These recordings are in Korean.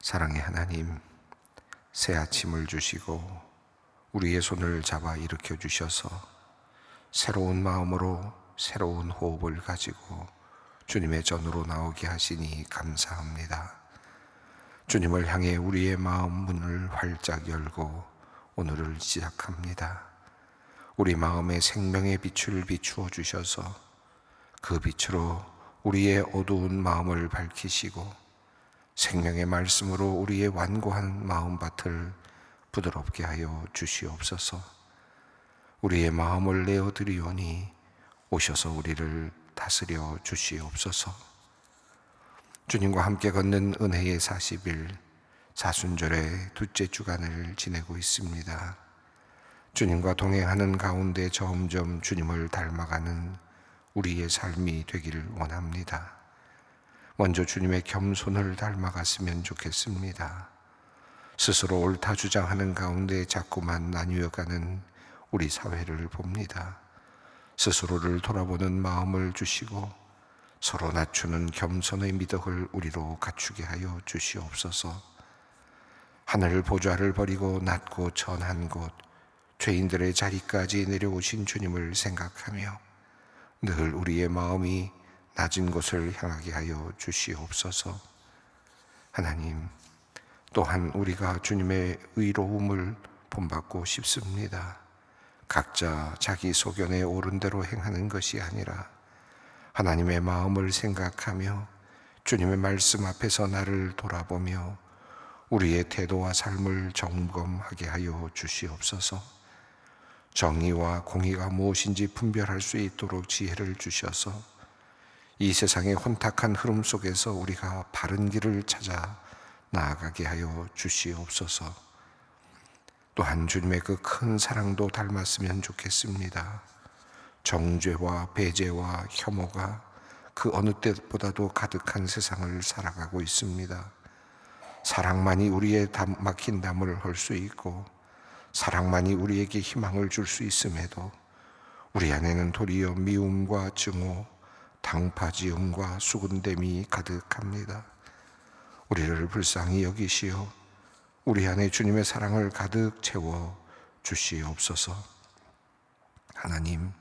사랑의 하나님, 새 아침을 주시고 우리의 손을 잡아 일으켜 주셔서 새로운 마음으로 새로운 호흡을 가지고 주님의 전으로 나오게 하시니 감사합니다. 주님을 향해 우리의 마음 문을 활짝 열고 오늘을 시작합니다. 우리 마음에 생명의 빛을 비추어 주셔서 그 빛으로 우리의 어두운 마음을 밝히시고 생명의 말씀으로 우리의 완고한 마음밭을 부드럽게 하여 주시옵소서. 우리의 마음을 내어드리오니 오셔서 우리를 다스려 주시옵소서. 주님과 함께 걷는 은혜의 40일 사순절의 둘째 주간을 지내고 있습니다. 주님과 동행하는 가운데 점점 주님을 닮아가는 우리의 삶이 되기를 원합니다. 먼저 주님의 겸손을 닮아갔으면 좋겠습니다. 스스로 옳다 주장하는 가운데 자꾸만 나뉘어가는 우리 사회를 봅니다. 스스로를 돌아보는 마음을 주시고 서로 낮추는 겸손의 미덕을 우리로 갖추게 하여 주시옵소서. 하늘 보좌를 버리고 낮고 천한 곳 죄인들의 자리까지 내려오신 주님을 생각하며 늘 우리의 마음이 낮은 곳을 향하게 하여 주시옵소서. 하나님, 또한 우리가 주님의 의로움을 본받고 싶습니다. 각자 자기 소견에 옳은 대로 행하는 것이 아니라 하나님의 마음을 생각하며 주님의 말씀 앞에서 나를 돌아보며 우리의 태도와 삶을 점검하게 하여 주시옵소서. 정의와 공의가 무엇인지 분별할 수 있도록 지혜를 주셔서 이 세상의 혼탁한 흐름 속에서 우리가 바른 길을 찾아 나아가게 하여 주시옵소서. 또한 주님의 그 큰 사랑도 닮았으면 좋겠습니다. 정죄와 배제와 혐오가 그 어느 때보다도 가득한 세상을 살아가고 있습니다. 사랑만이 우리의 막힌 담을 헐 수 있고 사랑만이 우리에게 희망을 줄 수 있음에도 우리 안에는 도리어 미움과 증오, 당파지음과 수군댐이 가득합니다. 우리를 불쌍히 여기시어 우리 안에 주님의 사랑을 가득 채워 주시옵소서. 하나님,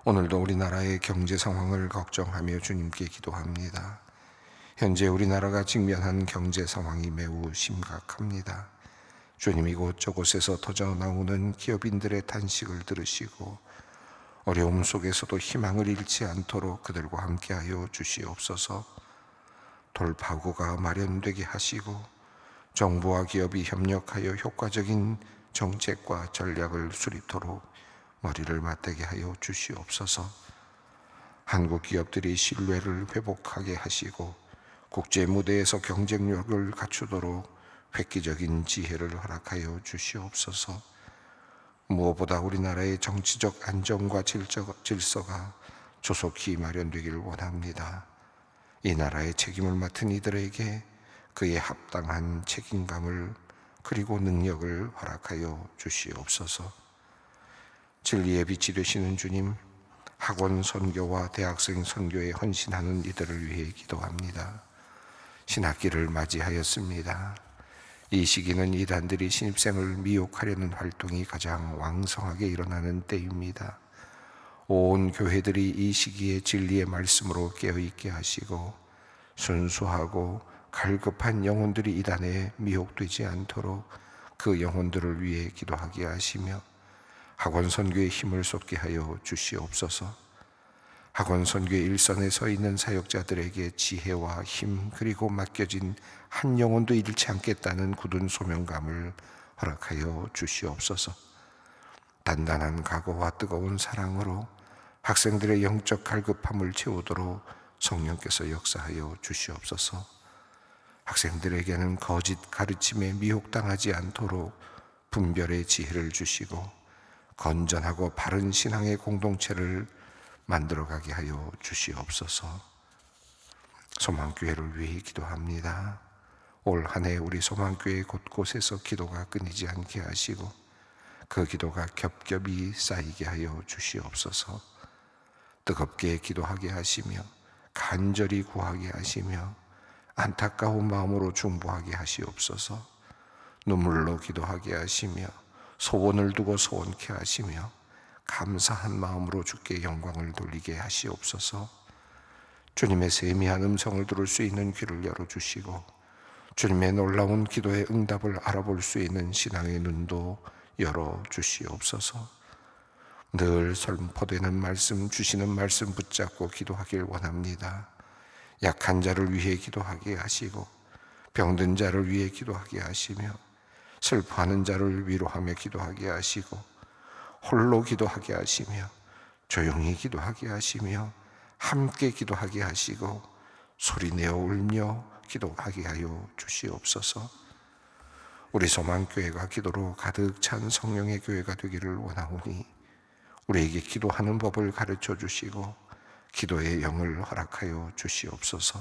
오늘도 우리나라의 경제 상황을 걱정하며 주님께 기도합니다. 현재 우리나라가 직면한 경제 상황이 매우 심각합니다. 주님, 이곳저곳에서 터져나오는 기업인들의 탄식을 들으시고 어려움 속에서도 희망을 잃지 않도록 그들과 함께하여 주시옵소서. 돌파구가 마련되게 하시고 정부와 기업이 협력하여 효과적인 정책과 전략을 수립토록 머리를 맞대게 하여 주시옵소서. 한국 기업들이 신뢰를 회복하게 하시고 국제 무대에서 경쟁력을 갖추도록 획기적인 지혜를 허락하여 주시옵소서. 무엇보다 우리나라의 정치적 안정과 질서가 조속히 마련되기를 원합니다. 이 나라의 책임을 맡은 이들에게 그에 합당한 책임감을 그리고 능력을 허락하여 주시옵소서. 진리의 빛이 되시는 주님, 학원 선교와 대학생 선교에 헌신하는 이들을 위해 기도합니다. 신학기를 맞이하였습니다. 이 시기는 이단들이 신입생을 미혹하려는 활동이 가장 왕성하게 일어나는 때입니다. 온 교회들이 이 시기에 진리의 말씀으로 깨어있게 하시고 순수하고 갈급한 영혼들이 이단에 미혹되지 않도록 그 영혼들을 위해 기도하게 하시며 학원 선교에 힘을 쏟게 하여 주시옵소서. 학원 선교의 일선에 서 있는 사역자들에게 지혜와 힘 그리고 맡겨진 한 영혼도 잃지 않겠다는 굳은 소명감을 허락하여 주시옵소서. 단단한 각오와 뜨거운 사랑으로 학생들의 영적 갈급함을 채우도록 성령께서 역사하여 주시옵소서. 학생들에게는 거짓 가르침에 미혹당하지 않도록 분별의 지혜를 주시고 건전하고 바른 신앙의 공동체를 만들어가게 하여 주시옵소서. 소망교회를 위해 기도합니다. 올 한 해 우리 소망교회 곳곳에서 기도가 끊이지 않게 하시고 그 기도가 겹겹이 쌓이게 하여 주시옵소서. 뜨겁게 기도하게 하시며 간절히 구하게 하시며 안타까운 마음으로 중보하게 하시옵소서. 눈물로 기도하게 하시며 소원을 두고 소원케 하시며 감사한 마음으로 주께 영광을 돌리게 하시옵소서. 주님의 세미한 음성을 들을 수 있는 귀를 열어주시고 주님의 놀라운 기도의 응답을 알아볼 수 있는 신앙의 눈도 열어주시옵소서. 늘 선포되는 말씀, 주시는 말씀 붙잡고 기도하길 원합니다. 약한 자를 위해 기도하게 하시고 병든 자를 위해 기도하게 하시며 슬퍼하는 자를 위로하며 기도하게 하시고 홀로 기도하게 하시며 조용히 기도하게 하시며 함께 기도하게 하시고 소리내어 울며 기도하게 하여 주시옵소서. 우리 소망교회가 기도로 가득 찬 성령의 교회가 되기를 원하오니 우리에게 기도하는 법을 가르쳐 주시고 기도의 영을 허락하여 주시옵소서.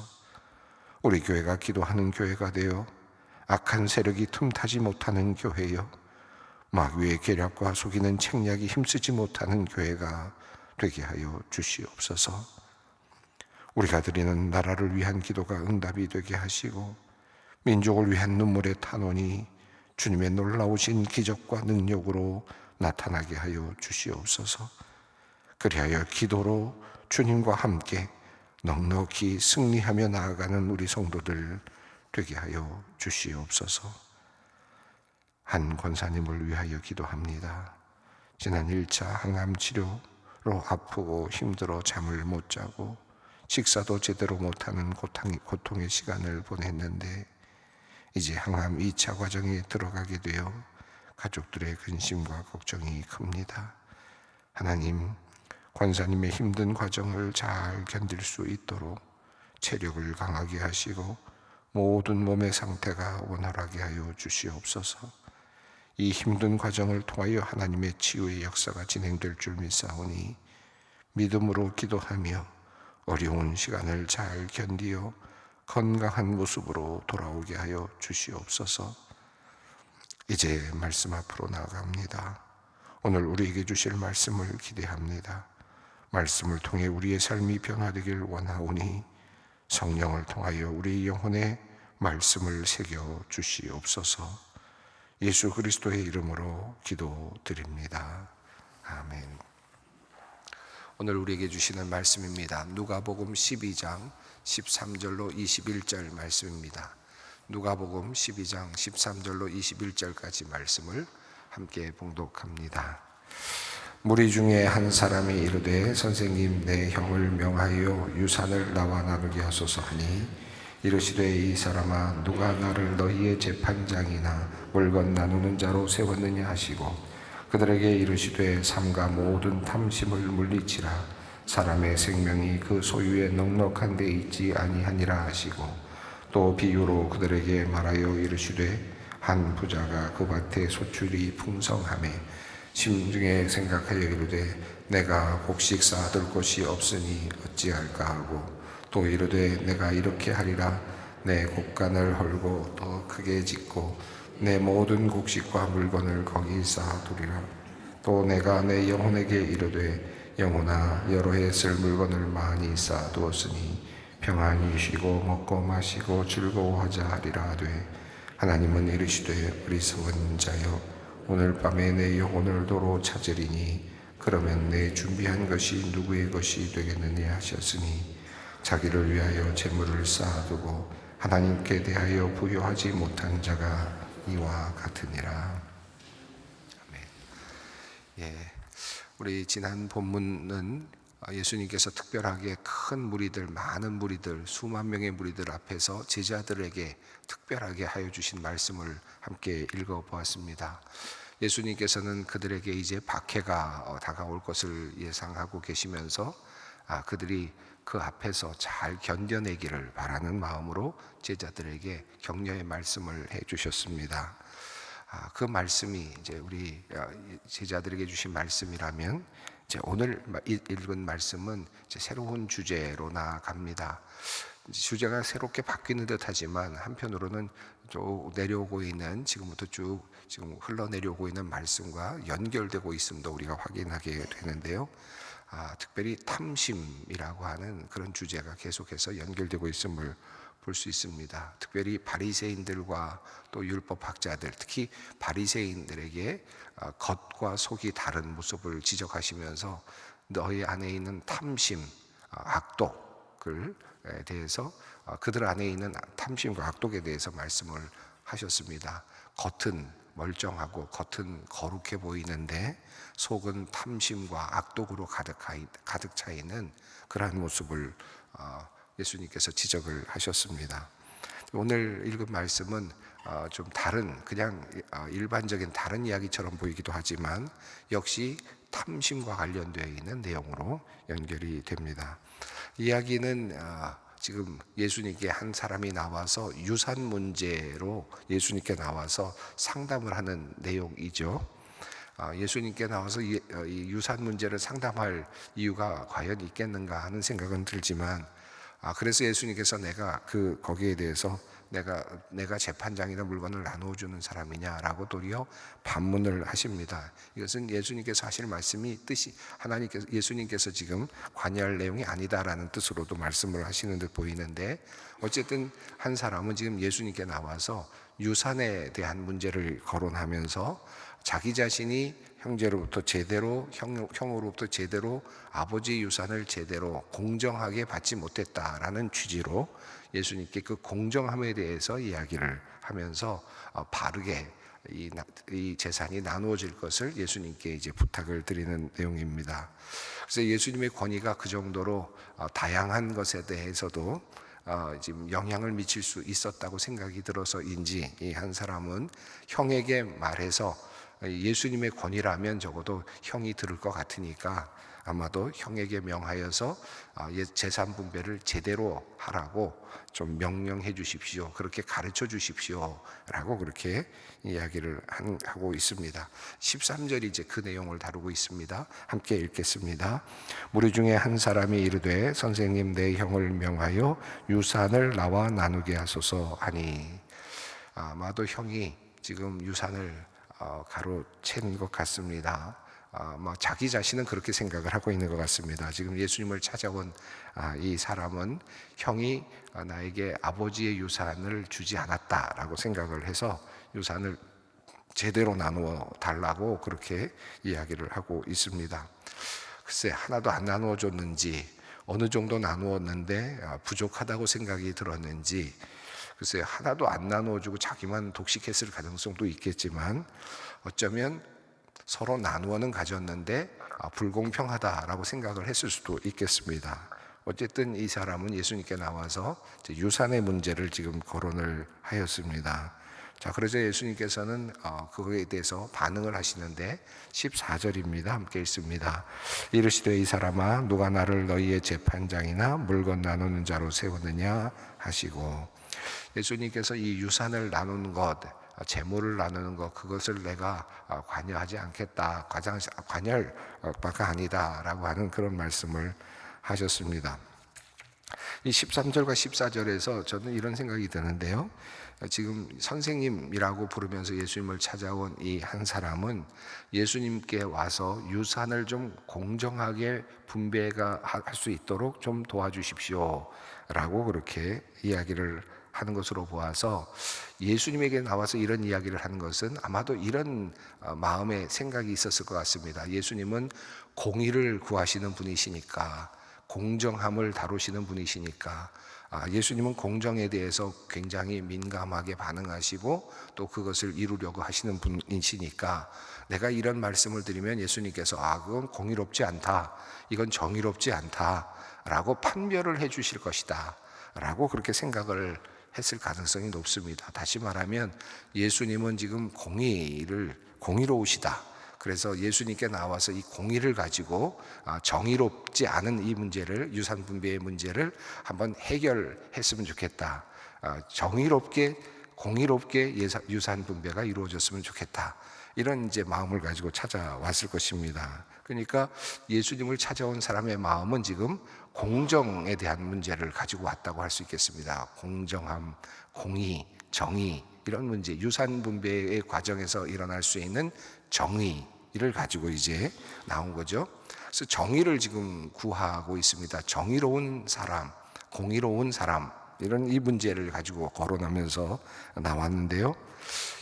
우리 교회가 기도하는 교회가 되어 악한 세력이 틈타지 못하는 교회여 마귀의 계략과 속이는 책략이 힘쓰지 못하는 교회가 되게 하여 주시옵소서. 우리가 드리는 나라를 위한 기도가 응답이 되게 하시고 민족을 위한 눈물의 탄원이 주님의 놀라우신 기적과 능력으로 나타나게 하여 주시옵소서. 그리하여 기도로 주님과 함께 넉넉히 승리하며 나아가는 우리 성도들 되게 하여 주시옵소서. 한 권사님을 위하여 기도합니다. 지난 1차 항암 치료로 아프고 힘들어 잠을 못 자고 식사도 제대로 못하는 고통의 시간을 보냈는데 이제 항암 2차 과정에 들어가게 되어 가족들의 근심과 걱정이 큽니다. 하나님, 권사님의 힘든 과정을 잘 견딜 수 있도록 체력을 강하게 하시고 모든 몸의 상태가 원활하게 하여 주시옵소서. 이 힘든 과정을 통하여 하나님의 치유의 역사가 진행될 줄 믿사오니 믿음으로 기도하며 어려운 시간을 잘 견디어 건강한 모습으로 돌아오게 하여 주시옵소서. 이제 말씀 앞으로 나아갑니다. 오늘 우리에게 주실 말씀을 기대합니다. 말씀을 통해 우리의 삶이 변화되길 원하오니 성령을 통하여 우리 영혼에 말씀을 새겨 주시옵소서. 예수 그리스도의 이름으로 기도드립니다. 아멘. 오늘 우리에게 주시는 말씀입니다. 누가복음 12장 13절로 21절 말씀입니다. 누가복음 12장 13절로 21절까지 말씀을 함께 봉독합니다. 무리 중에 한 사람이 이르되 선생님, 내 형을 명하여 유산을 나와 나누게 하소서 하니 이르시되 이 사람아, 누가 나를 너희의 재판장이나 물건 나누는 자로 세웠느냐 하시고 그들에게 이르시되 삼가 모든 탐심을 물리치라. 사람의 생명이 그 소유에 넉넉한 데 있지 아니하니라 하시고 또 비유로 그들에게 말하여 이르시되 한 부자가 그 밭에 소출이 풍성하매 심중에 생각하여 이르되 내가 곡식 쌓아둘 곳이 없으니 어찌할까 하고 또 이르되 내가 이렇게 하리라. 내 곡간을 헐고 더 크게 짓고 내 모든 곡식과 물건을 거기 쌓아두리라. 또 내가 내 영혼에게 이르되 영혼아, 여러 해 쓸 물건을 많이 쌓아두었으니 평안히 쉬고 먹고 마시고 즐거워하자 하리라 하되 하나님은 이르시되 어리석은 자여, 오늘 밤에 내 영혼을 도로 찾으리니 그러면 내 준비한 것이 누구의 것이 되겠느냐 하셨으니 자기를 위하여 재물을 쌓아두고 하나님께 대하여 부여하지 못한 자가 이와 같으니라. 아멘. 예, 우리 지난 본문은 예수님께서 특별하게 큰 무리들, 많은 무리들, 수만 명의 무리들 앞에서 제자들에게 특별하게 하여 주신 말씀을 함께 읽어보았습니다. 예수님께서는 그들에게 이제 박해가 다가올 것을 예상하고 계시면서 그들이 그 앞에서 잘 견뎌내기를 바라는 마음으로 제자들에게 격려의 말씀을 해 주셨습니다. 그 말씀이 이제 우리 제자들에게 주신 말씀이라면 이제 오늘 읽은 말씀은 이제 새로운 주제로 나아갑니다. 주제가 새롭게 바뀌는 듯하지만 한편으로는 쭉 내려오고 있는 지금부터 쭉 지금 흘러내려오고 있는 말씀과 연결되고 있음도 우리가 확인하게 되는데요. 특별히 탐심이라고 하는 그런 주제가 계속해서 연결되고 있음을 볼 수 있습니다. 특별히 바리새인들과 또 율법학자들, 특히 바리새인들에게 겉과 속이 다른 모습을 지적하시면서 너희 안에 있는 탐심, 악독을 대해서 그들 안에 있는 탐심과 악독에 대해서 말씀을 하셨습니다. 겉은 멀쩡하고 겉은 거룩해 보이는데 속은 탐심과 악독으로 가득 차 있는 그러한 모습을 예수님께서 지적을 하셨습니다. 오늘 읽은 말씀은 좀 다른, 그냥 일반적인 다른 이야기처럼 보이기도 하지만 역시 탐심과 관련되어 있는 내용으로 연결이 됩니다. 이야기는 지금 예수님께 한 사람이 나와서 유산 문제로 예수님께 나와서 상담을 하는 내용이죠. 예수님께 나와서 이 유산 문제를 상담할 이유가 과연 있겠는가 하는 생각은 들지만, 그래서 예수님께서 내가 거기에 대해서 내가 재판장이나 물건을 나누어 주는 사람이냐라고 도리어 반문을 하십니다. 이것은 예수님께서 하실 말씀이 예수님께서 지금 관여할 내용이 아니다라는 뜻으로도 말씀을 하시는 듯 보이는데, 어쨌든 한 사람은 지금 예수님께 나와서 유산에 대한 문제를 거론하면서 자기 자신이 형제로부터 제대로, 형으로부터 제대로 아버지 유산을 제대로 공정하게 받지 못했다라는 취지로 예수님께 그 공정함에 대해서 이야기를 하면서 바르게 이 재산이 나누어질 것을 예수님께 이제 부탁을 드리는 내용입니다. 그래서 예수님의 권위가 그 정도로 다양한 것에 대해서도 지금 영향을 미칠 수 있었다고 생각이 들어서인지, 이 한 사람은 형에게 말해서 예수님의 권위라면 적어도 형이 들을 것 같으니까 아마도 형에게 명하여서 재산 분배를 제대로 하라고 좀 명령해 주십시오, 그렇게 가르쳐 주십시오 라고 그렇게 이야기를 하고 있습니다. 13절이 이제 그 내용을 다루고 있습니다. 함께 읽겠습니다. 무리 중에 한 사람이 이르되 선생님, 내 형을 명하여 유산을 나와 나누게 하소서 하니. 아마도 형이 지금 유산을 가로챈 것 같습니다. 자기 자신은 그렇게 생각을 하고 있는 것 같습니다. 지금 예수님을 찾아온 이 사람은 형이 나에게 아버지의 유산을 주지 않았다라고 생각을 해서 유산을 제대로 나누어 달라고 그렇게 이야기를 하고 있습니다. 글쎄, 하나도 안 나누어 줬는지, 어느 정도 나누었는데 부족하다고 생각이 들었는지, 글쎄 하나도 안 나누어주고 자기만 독식했을 가능성도 있겠지만, 어쩌면 서로 나누어는 가졌는데 불공평하다라고 생각을 했을 수도 있겠습니다. 어쨌든 이 사람은 예수님께 나와서 유산의 문제를 지금 거론을 하였습니다. 자, 그래서 예수님께서는 그거에 대해서 반응을 하시는데 14절입니다. 함께 읽습니다. 이르시되 이 사람아, 누가 나를 너희의 재판장이나 물건 나누는 자로 세우느냐 하시고, 예수님께서 이 유산을 나누는 것, 재물을 나누는 것, 그것을 내가 관여하지 않겠다, 관여할 바가 아니다 라고 하는 그런 말씀을 하셨습니다. 이 13절과 14절에서 저는 이런 생각이 드는데요, 지금 선생님이라고 부르면서 예수님을 찾아온 이 한 사람은 예수님께 와서 유산을 좀 공정하게 분배가 할 수 있도록 좀 도와주십시오 라고 그렇게 이야기를 하는 것으로 보아서, 예수님에게 나와서 이런 이야기를 하는 것은 아마도 이런 마음의 생각이 있었을 것 같습니다. 예수님은 공의를 구하시는 분이시니까, 공정함을 다루시는 분이시니까, 예수님은 공정에 대해서 굉장히 민감하게 반응하시고 또 그것을 이루려고 하시는 분이시니까, 내가 이런 말씀을 드리면 예수님께서 그건 공의롭지 않다, 이건 정의롭지 않다 라고 판별을 해 주실 것이다 라고 그렇게 생각을 했을 가능성이 높습니다. 다시 말하면 예수님은 지금 공의로우시다, 그래서 예수님께 나와서 이 공의를 가지고 정의롭지 않은 이 문제를, 유산 분배의 문제를 한번 해결했으면 좋겠다, 정의롭게 공의롭게 유산 분배가 이루어졌으면 좋겠다, 이런 이제 마음을 가지고 찾아왔을 것입니다. 그러니까 예수님을 찾아온 사람의 마음은 지금 공정에 대한 문제를 가지고 왔다고 할 수 있겠습니다. 공정함, 공의, 정의, 이런 문제, 유산 분배의 과정에서 일어날 수 있는 정의를 가지고 이제 나온 거죠. 그래서 정의를 지금 구하고 있습니다. 정의로운 사람, 공의로운 사람, 이런 이 문제를 가지고 거론하면서 나왔는데요.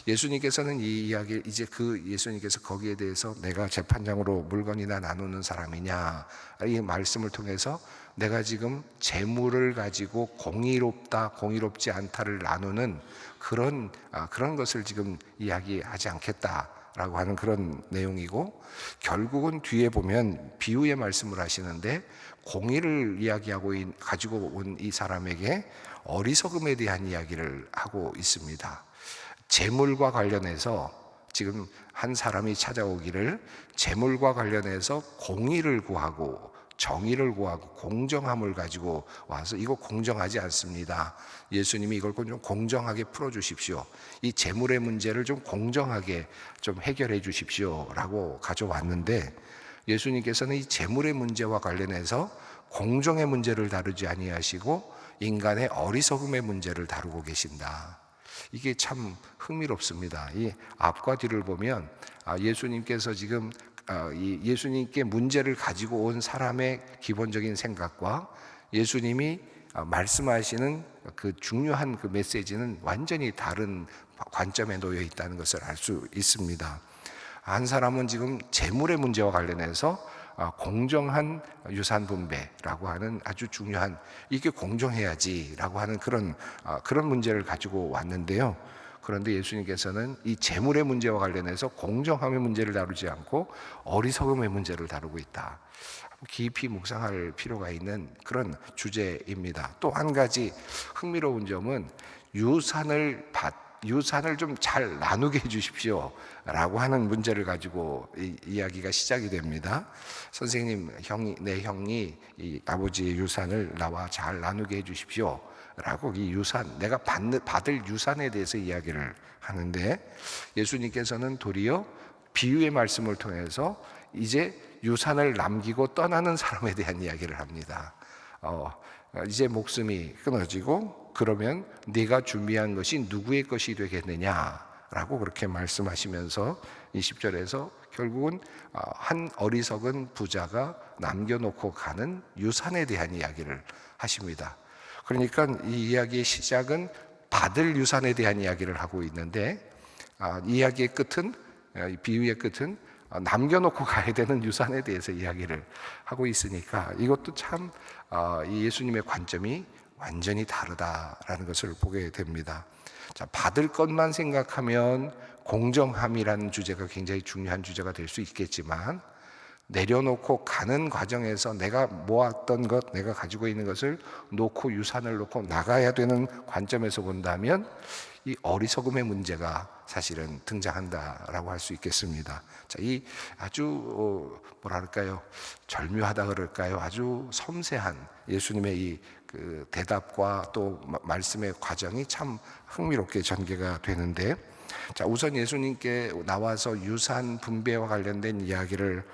예수님께서는 이 이야기 이제 예수님께서 거기에 대해서 내가 재판장으로 물건이나 나누는 사람이냐, 이 말씀을 통해서 내가 지금 재물을 가지고 공의롭다 공의롭지 않다를 나누는 그런 것을 지금 이야기하지 않겠다라고 하는 그런 내용이고, 결국은 뒤에 보면 비유의 말씀을 하시는데 공의를 가지고 온 이 사람에게 어리석음에 대한 이야기를 하고 있습니다. 재물과 관련해서 지금 한 사람이 찾아오기를 재물과 관련해서 공의를 구하고 정의를 구하고 공정함을 가지고 와서 이거 공정하지 않습니다. 예수님이 이걸 좀 공정하게 풀어주십시오. 이 재물의 문제를 좀 공정하게 좀 해결해 주십시오 라고 가져왔는데, 예수님께서는 이 재물의 문제와 관련해서 공정의 문제를 다루지 아니하시고 인간의 어리석음의 문제를 다루고 계신다. 이게 참 흥미롭습니다. 이 앞과 뒤를 보면 예수님께서 지금 예수님께 문제를 가지고 온 사람의 기본적인 생각과 예수님이 말씀하시는 그 중요한 그 메시지는 완전히 다른 관점에 놓여 있다는 것을 알 수 있습니다. 한 사람은 지금 재물의 문제와 관련해서 공정한 유산 분배라고 하는 아주 중요한, 이게 공정해야지라고 하는 그런 문제를 가지고 왔는데요. 그런데 예수님께서는 이 재물의 문제와 관련해서 공정함의 문제를 다루지 않고 어리석음의 문제를 다루고 있다. 깊이 묵상할 필요가 있는 그런 주제입니다. 또 한 가지 흥미로운 점은 유산을 좀 잘 나누게 해주십시오 라고 하는 문제를 가지고 이야기가 시작이 됩니다. 선생님, 내 형이 이 아버지의 유산을 나와 잘 나누게 해주십시오 라고 이 유산, 내가 받을 유산에 대해서 이야기를 하는데, 예수님께서는 도리어 비유의 말씀을 통해서 이제 유산을 남기고 떠나는 사람에 대한 이야기를 합니다. 이제 목숨이 끊어지고 그러면 네가 준비한 것이 누구의 것이 되겠느냐라고 그렇게 말씀하시면서 20절에서 결국은 한 어리석은 부자가 남겨놓고 가는 유산에 대한 이야기를 하십니다. 그러니까 이 이야기의 시작은 받을 유산에 대한 이야기를 하고 있는데, 이 이야기의 끝은, 이 비유의 끝은 남겨놓고 가야 되는 유산에 대해서 이야기를 하고 있으니까 이것도 참 예수님의 관점이 완전히 다르다라는 것을 보게 됩니다. 자, 받을 것만 생각하면 공정함이라는 주제가 굉장히 중요한 주제가 될 수 있겠지만, 내려놓고 가는 과정에서 내가 모았던 것, 내가 가지고 있는 것을 놓고 유산을 놓고 나가야 되는 관점에서 본다면 이 어리석음의 문제가 사실은 등장한다라고 할 수 있겠습니다. 자, 이 아주 뭐랄까요, 절묘하다 그럴까요, 아주 섬세한 예수님의 이 그 대답과 또 말씀의 과정이 참 흥미롭게 전개가 되는데, 자, 우선 예수님께 나와서 유산 분배와 관련된 이야기를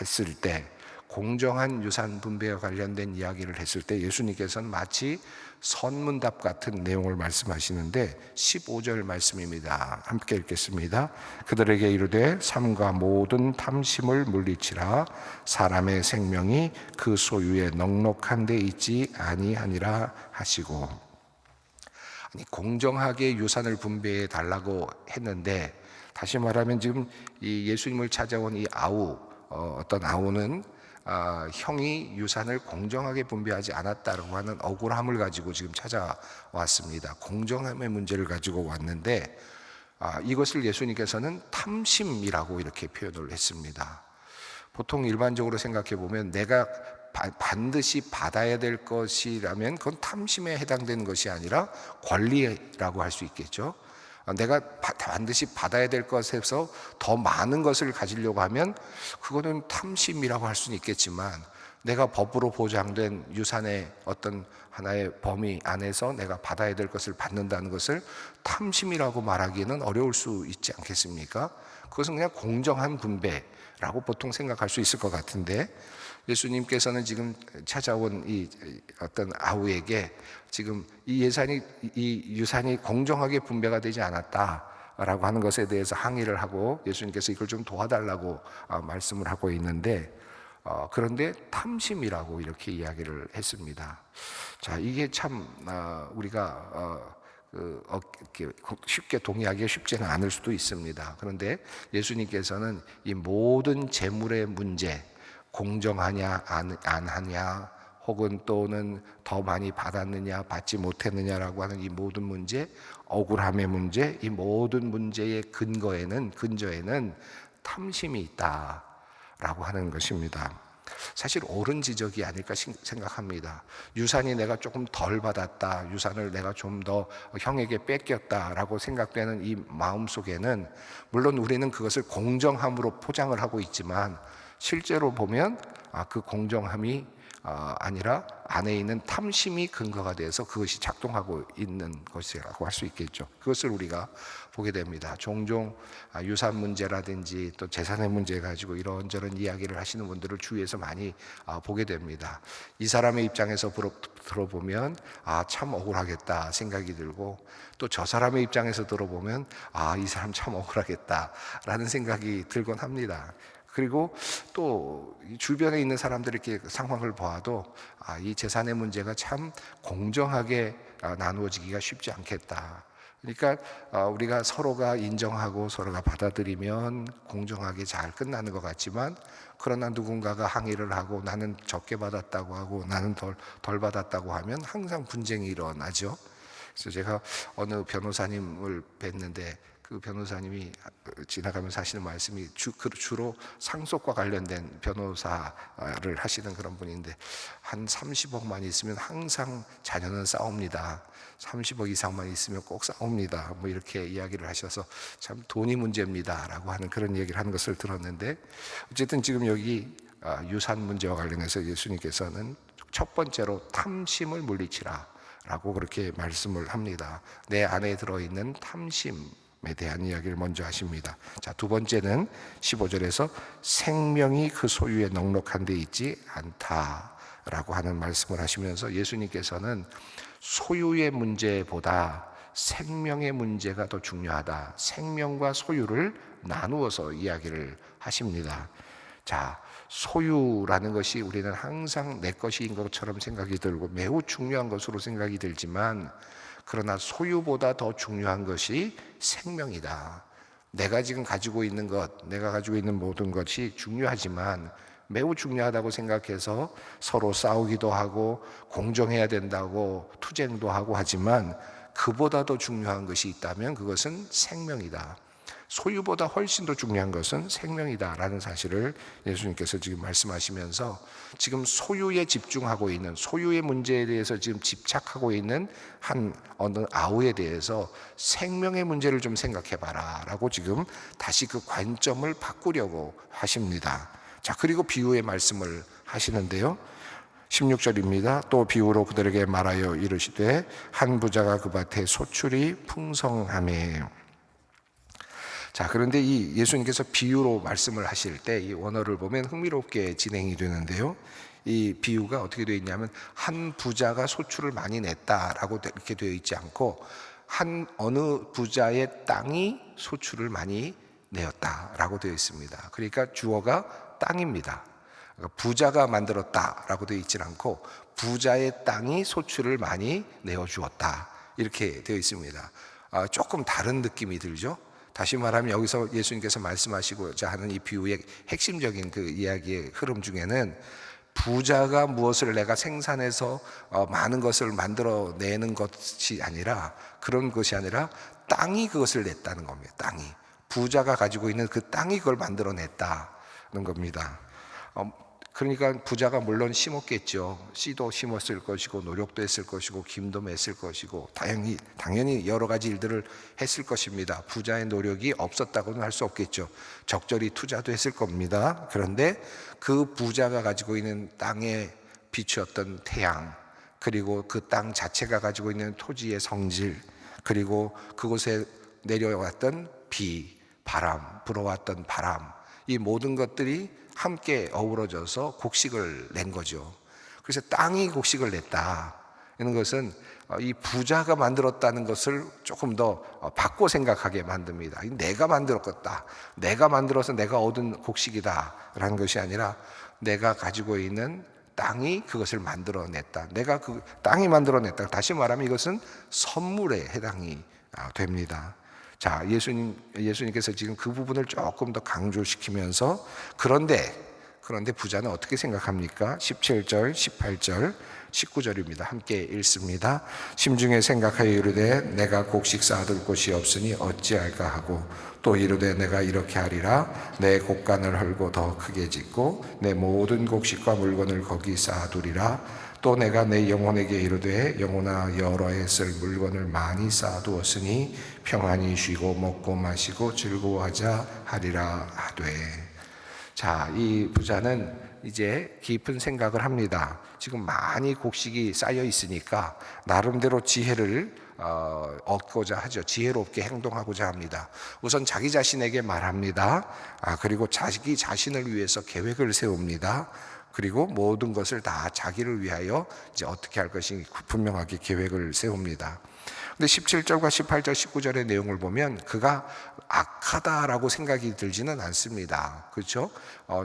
했을 때, 공정한 유산 분배와 관련된 이야기를 했을 때 예수님께서는 마치 선문답 같은 내용을 말씀하시는데 15절 말씀입니다. 함께 읽겠습니다. 그들에게 이르되 삼가 모든 탐심을 물리치라. 사람의 생명이 그 소유에 넉넉한 데 있지 아니하니라 하시고. 공정하게 유산을 분배해 달라고 했는데, 다시 말하면 지금 이 예수님을 찾아온 이 어떤 아우는 형이 유산을 공정하게 분배하지 않았다고 하는 억울함을 가지고 지금 찾아왔습니다. 공정함의 문제를 가지고 왔는데, 이것을 예수님께서는 탐심이라고 이렇게 표현을 했습니다. 보통 일반적으로 생각해 보면 내가 반드시 받아야 될 것이라면 그건 탐심에 해당되는 것이 아니라 권리라고 할 수 있겠죠. 내가 반드시 받아야 될 것에서 더 많은 것을 가지려고 하면 그거는 탐심이라고 할 수는 있겠지만, 내가 법으로 보장된 유산의 어떤 하나의 범위 안에서 내가 받아야 될 것을 받는다는 것을 탐심이라고 말하기는 어려울 수 있지 않겠습니까? 그것은 그냥 공정한 분배라고 보통 생각할 수 있을 것 같은데, 예수님께서는 지금 찾아온 이 어떤 아우에게 지금 이 유산이 공정하게 분배가 되지 않았다라고 하는 것에 대해서 항의를 하고 예수님께서 이걸 좀 도와달라고 말씀을 하고 있는데, 그런데 탐심이라고 이렇게 이야기를 했습니다. 자, 이게 참 우리가 이렇게 쉽게 동의하기 쉽지는 않을 수도 있습니다. 그런데 예수님께서는 이 모든 재물의 문제, 공정하냐 안 하냐, 혹은 또는 더 많이 받았느냐 받지 못했느냐라고 하는 이 모든 문제, 억울함의 문제, 이 모든 문제의 근저에는 탐심이 있다라고 하는 것입니다. 사실 옳은 지적이 아닐까 생각합니다. 유산이 내가 조금 덜 받았다, 유산을 내가 좀 더 형에게 뺏겼다라고 생각되는 이 마음 속에는 물론 우리는 그것을 공정함으로 포장을 하고 있지만 실제로 보면 그 공정함이 아니라 안에 있는 탐심이 근거가 돼서 그것이 작동하고 있는 것이라고 할 수 있겠죠. 그것을 우리가 보게 됩니다. 종종 유산 문제라든지 또 재산의 문제 가지고 이런저런 이야기를 하시는 분들을 주위에서 많이 보게 됩니다. 이 사람의 입장에서 들어보면 참 억울하겠다 생각이 들고, 또 저 사람의 입장에서 들어보면 이 사람 참 억울하겠다라는 생각이 들곤 합니다. 그리고 또 주변에 있는 사람들이 이렇게 상황을 보아도 이 재산의 문제가 참 공정하게 나누어지기가 쉽지 않겠다. 그러니까 우리가 서로가 인정하고 서로가 받아들이면 공정하게 잘 끝나는 것 같지만, 그러나 누군가가 항의를 하고 나는 적게 받았다고 하고 나는 덜 받았다고 하면 항상 분쟁이 일어나죠. 그래서 제가 어느 변호사님을 뵀는데 그 변호사님이 지나가면서 하시는 말씀이 주로 상속과 관련된 변호사를 하시는 그런 분인데, 한 30억만 있으면 항상 자녀는 싸웁니다. 30억 이상만 있으면 꼭 싸웁니다. 뭐 이렇게 이야기를 하셔서 참 돈이 문제입니다 라고 하는 그런 얘기를 하는 것을 들었는데, 어쨌든 지금 여기 유산 문제와 관련해서 예수님께서는 첫 번째로 탐심을 물리치라 라고 그렇게 말씀을 합니다. 내 안에 들어있는 탐심에 대한 이야기를 먼저 하십니다. 자, 두 번째는 15절에서 생명이 그 소유에 넉넉한 데 있지 않다라고 하는 말씀을 하시면서 예수님께서는 소유의 문제보다 생명의 문제가 더 중요하다, 생명과 소유를 나누어서 이야기를 하십니다. 자, 소유라는 것이 우리는 항상 내 것인 것처럼 생각이 들고 매우 중요한 것으로 생각이 들지만, 그러나 소유보다 더 중요한 것이 생명이다. 내가 지금 가지고 있는 것, 내가 가지고 있는 모든 것이 중요하지만 매우 중요하다고 생각해서 서로 싸우기도 하고 공정해야 된다고 투쟁도 하고 하지만, 그보다 더 중요한 것이 있다면 그것은 생명이다. 소유보다 훨씬 더 중요한 것은 생명이다라는 사실을 예수님께서 지금 말씀하시면서, 지금 소유에 집중하고 있는, 소유의 문제에 대해서 지금 집착하고 있는 어느 아우에 대해서 생명의 문제를 좀 생각해 봐라 라고 지금 다시 그 관점을 바꾸려고 하십니다. 자, 그리고 비유의 말씀을 하시는데요, 16절입니다. 또 비유로 그들에게 말하여 이르시되 한 부자가 그 밭에 소출이 풍성하매. 자, 그런데 이 예수님께서 비유로 말씀을 하실 때 이 원어를 보면 흥미롭게 진행이 되는데요, 이 비유가 어떻게 되어 있냐면 한 부자가 소출을 많이 냈다라고 이렇게 되어 있지 않고 어느 부자의 땅이 소출을 많이 내었다라고 되어 있습니다. 그러니까 주어가 땅입니다. 그러니까 부자가 만들었다라고 되어 있지 않고 부자의 땅이 소출을 많이 내어주었다 이렇게 되어 있습니다. 조금 다른 느낌이 들죠. 다시 말하면 여기서 예수님께서 말씀하시고자 하는 이 비유의 핵심적인 그 이야기의 흐름 중에는 부자가 무엇을 내가 생산해서 많은 것을 만들어내는 것이 아니라, 그런 것이 아니라 땅이 그것을 냈다는 겁니다. 땅이, 부자가 가지고 있는 그 땅이 그걸 만들어냈다는 겁니다. 그러니까 부자가 물론 심었겠죠. 씨도 심었을 것이고 노력도 했을 것이고 김도 맸을 것이고 당연히 여러 가지 일들을 했을 것입니다. 부자의 노력이 없었다고는 할 수 없겠죠. 적절히 투자도 했을 겁니다. 그런데 그 부자가 가지고 있는 땅에 비추었던 태양, 그리고 그 땅 자체가 가지고 있는 토지의 성질, 그리고 그곳에 내려왔던 비, 바람, 불어왔던 바람, 이 모든 것들이 함께 어우러져서 곡식을 낸 거죠. 그래서 땅이 곡식을 냈다. 이런 것은 이 부자가 만들었다는 것을 조금 더 바꿔 생각하게 만듭니다. 내가 만들었다, 내가 만들어서 내가 얻은 곡식이다 라는 것이 아니라 내가 가지고 있는 땅이 그것을 만들어냈다. 내가 그 땅이 만들어냈다. 다시 말하면 이것은 선물에 해당이 됩니다. 자, 예수님께서 지금 그 부분을 조금 더 강조시키면서 그런데 부자는 어떻게 생각합니까? 17절, 18절, 19절입니다. 함께 읽습니다. 심중에 생각하여 이르되 내가 곡식 쌓아둘 곳이 없으니 어찌할까 하고 또 이르되 내가 이렇게 하리라 내 곡간을 헐고 더 크게 짓고 내 모든 곡식과 물건을 거기 쌓아두리라 또 내가 내 영혼에게 이르되 영혼아 여러 해 쓸 물건을 많이 쌓아두었으니 평안히 쉬고 먹고 마시고 즐거워하자 하리라 하되. 자, 이 부자는 이제 깊은 생각을 합니다. 지금 많이 곡식이 쌓여 있으니까 나름대로 지혜를 얻고자 하죠. 지혜롭게 행동하고자 합니다. 우선 자기 자신에게 말합니다. 그리고 자기 자신을 위해서 계획을 세웁니다. 그리고 모든 것을 다 자기를 위하여 이제 어떻게 할 것인지 분명하게 계획을 세웁니다. 근데 17절과 18절, 19절의 내용을 보면 그가 악하다라고 생각이 들지는 않습니다. 그렇죠?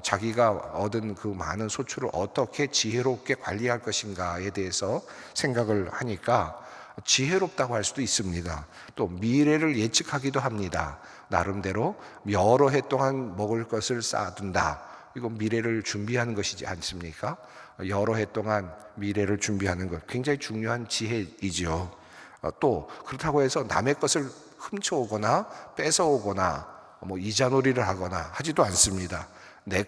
자기가 얻은 그 많은 소출을 어떻게 지혜롭게 관리할 것인가에 대해서 생각을 하니까 지혜롭다고 할 수도 있습니다. 또 미래를 예측하기도 합니다. 나름대로 여러 해 동안 먹을 것을 쌓아둔다. 이거 미래를 준비하는 것이지 않습니까? 여러 해 동안 미래를 준비하는 것 굉장히 중요한 지혜이죠. 또 그렇다고 해서 남의 것을 훔쳐오거나 뺏어오거나 이자놀이를 하거나 하지도 않습니다. 내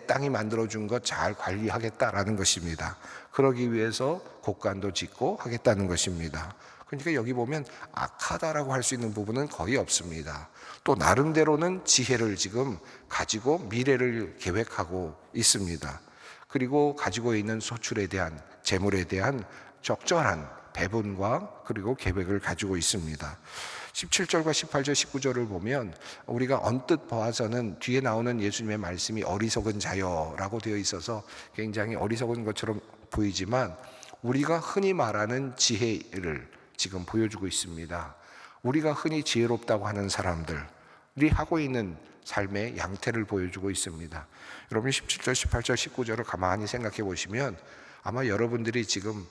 땅이 만들어준 것 잘 관리하겠다라는 것입니다. 그러기 위해서 곡간도 짓고 하겠다는 것입니다. 그러니까 여기 보면 악하다라고 할 수 있는 부분은 거의 없습니다. 또 나름대로는 지혜를 지금 가지고 미래를 계획하고 있습니다. 그리고 가지고 있는 소출에 대한 재물에 대한 적절한 배분과 그리고 계획을 가지고 있습니다. 17절과 18절, 19절을 보면 우리가 언뜻 보아서는 뒤에 나오는 예수님의 말씀이 어리석은 자여라고 되어 있어서 굉장히 어리석은 것처럼 보이지만 우리가 흔히 말하는 지혜를 지금 보여주고 있습니다. 우리가 흔히 지혜롭다고 하는 사람들이 하고 있는 삶의 양태를 보여주고 있습니다. 여러분 17절, 18절, 19절을 가만히 생각해 보시면 아마 여러분들이 지금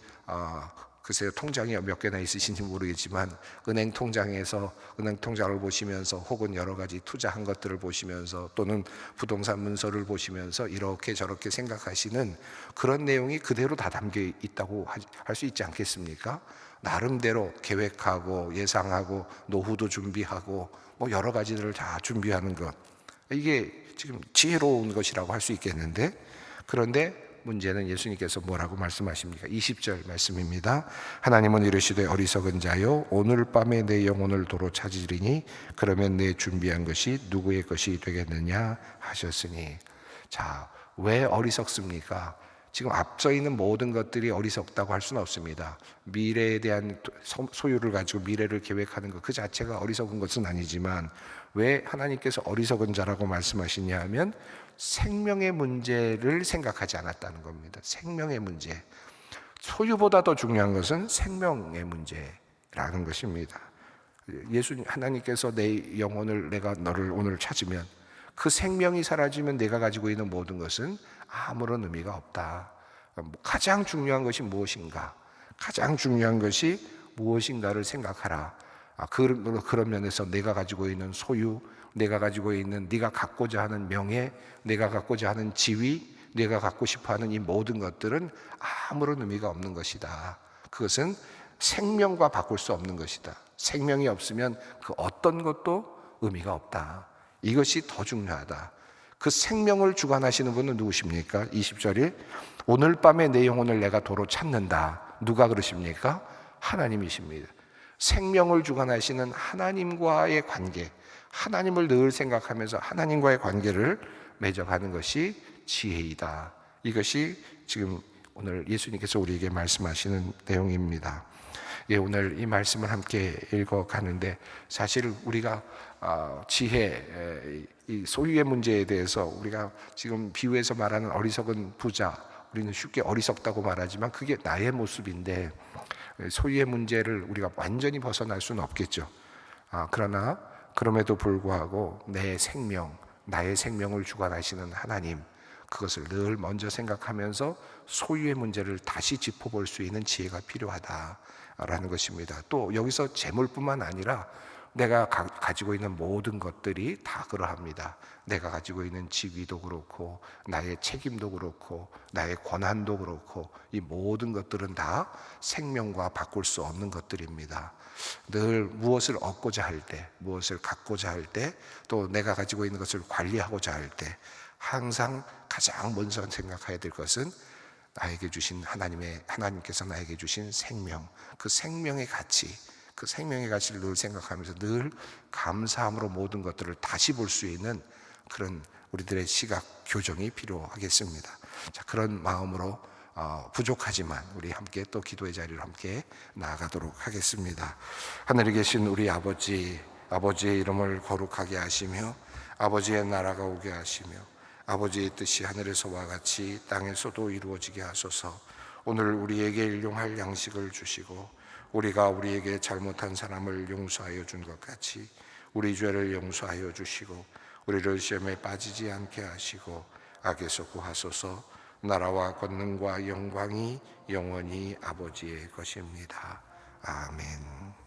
글쎄요, 통장이 몇 개나 있으신지 모르겠지만 은행 통장에서 은행 통장을 보시면서 혹은 여러 가지 투자한 것들을 보시면서 또는 부동산 문서를 보시면서 이렇게 저렇게 생각하시는 그런 내용이 그대로 다 담겨 있다고 할 수 있지 않겠습니까? 나름대로 계획하고 예상하고 노후도 준비하고 여러 가지들을 다 준비하는 것, 이게 지금 지혜로운 것이라고 할 수 있겠는데, 그런데 문제는 예수님께서 뭐라고 말씀하십니까? 20절 말씀입니다. 하나님은 이르시되 어리석은 자여 오늘 밤에 내 영혼을 도로 찾으리니 그러면 내 준비한 것이 누구의 것이 되겠느냐 하셨으니. 자, 왜 어리석습니까? 지금 앞서 있는 모든 것들이 어리석다고 할 수는 없습니다. 미래에 대한 소유를 가지고 미래를 계획하는 것 그 자체가 어리석은 것은 아니지만 왜 하나님께서 어리석은 자라고 말씀하시냐 하면 생명의 문제를 생각하지 않았다는 겁니다. 생명의 문제. 소유보다 더 중요한 것은 생명의 문제라는 것입니다. 하나님께서 내 영혼을 내가 너를 오늘 찾으면 그 생명이 사라지면 내가 가지고 있는 모든 것은 아무런 의미가 없다. 가장 중요한 것이 무엇인가? 가장 중요한 것이 무엇인가를 생각하라. 그런 면에서 내가 가지고 있는 소유, 내가 가지고 있는 네가 갖고자 하는 명예, 내가 갖고자 하는 지위, 내가 갖고 싶어하는 이 모든 것들은 아무런 의미가 없는 것이다. 그것은 생명과 바꿀 수 없는 것이다. 생명이 없으면 그 어떤 것도 의미가 없다. 이것이 더 중요하다. 그 생명을 주관하시는 분은 누구십니까? 20절에 오늘 밤에 내 영혼을 내가 도로 찾는다. 누가 그러십니까? 하나님이십니다. 생명을 주관하시는 하나님과의 관계, 하나님을 늘 생각하면서 하나님과의 관계를 맺어가는 것이 지혜이다. 이것이 지금 오늘 예수님께서 우리에게 말씀하시는 내용입니다. 오늘 이 말씀을 함께 읽어가는데 사실 우리가 지혜, 이 소유의 문제에 대해서 우리가 지금 비유에서 말하는 어리석은 부자, 우리는 쉽게 어리석다고 말하지만 그게 나의 모습인데 소유의 문제를 우리가 완전히 벗어날 수는 없겠죠. 그러나 그럼에도 불구하고 내 생명, 나의 생명을 주관하시는 하나님, 그것을 늘 먼저 생각하면서 소유의 문제를 다시 짚어볼 수 있는 지혜가 필요하다라는 것입니다. 또 여기서 재물뿐만 아니라 내가 가지고 있는 모든 것들이 다 그러합니다. 내가 가지고 있는 지위도 그렇고 나의 책임도 그렇고 나의 권한도 그렇고 이 모든 것들은 다 생명과 바꿀 수 없는 것들입니다. 늘 무엇을 얻고자 할 때, 무엇을 갖고자 할 때, 또 내가 가지고 있는 것을 관리하고자 할 때 항상 가장 먼저 생각해야 될 것은 나에게 주신 하나님께서 나에게 주신 생명, 그 생명의 가치, 그 생명의 가치를 늘 생각하면서 늘 감사함으로 모든 것들을 다시 볼 수 있는 그런 우리들의 시각 교정이 필요하겠습니다. 자, 그런 마음으로 부족하지만 우리 함께 또 기도의 자리를 함께 나아가도록 하겠습니다. 하늘에 계신 우리 아버지, 아버지의 이름을 거룩하게 하시며 아버지의 나라가 오게 하시며 아버지의 뜻이 하늘에서와 같이 땅에서도 이루어지게 하소서. 오늘 우리에게 일용할 양식을 주시고 우리가 우리에게 잘못한 사람을 용서하여 준 것 같이 우리 죄를 용서하여 주시고 우리를 시험에 빠지지 않게 하시고 악에서 구하소서. 나라와 권능과 영광이 영원히 아버지의 것입니다. 아멘.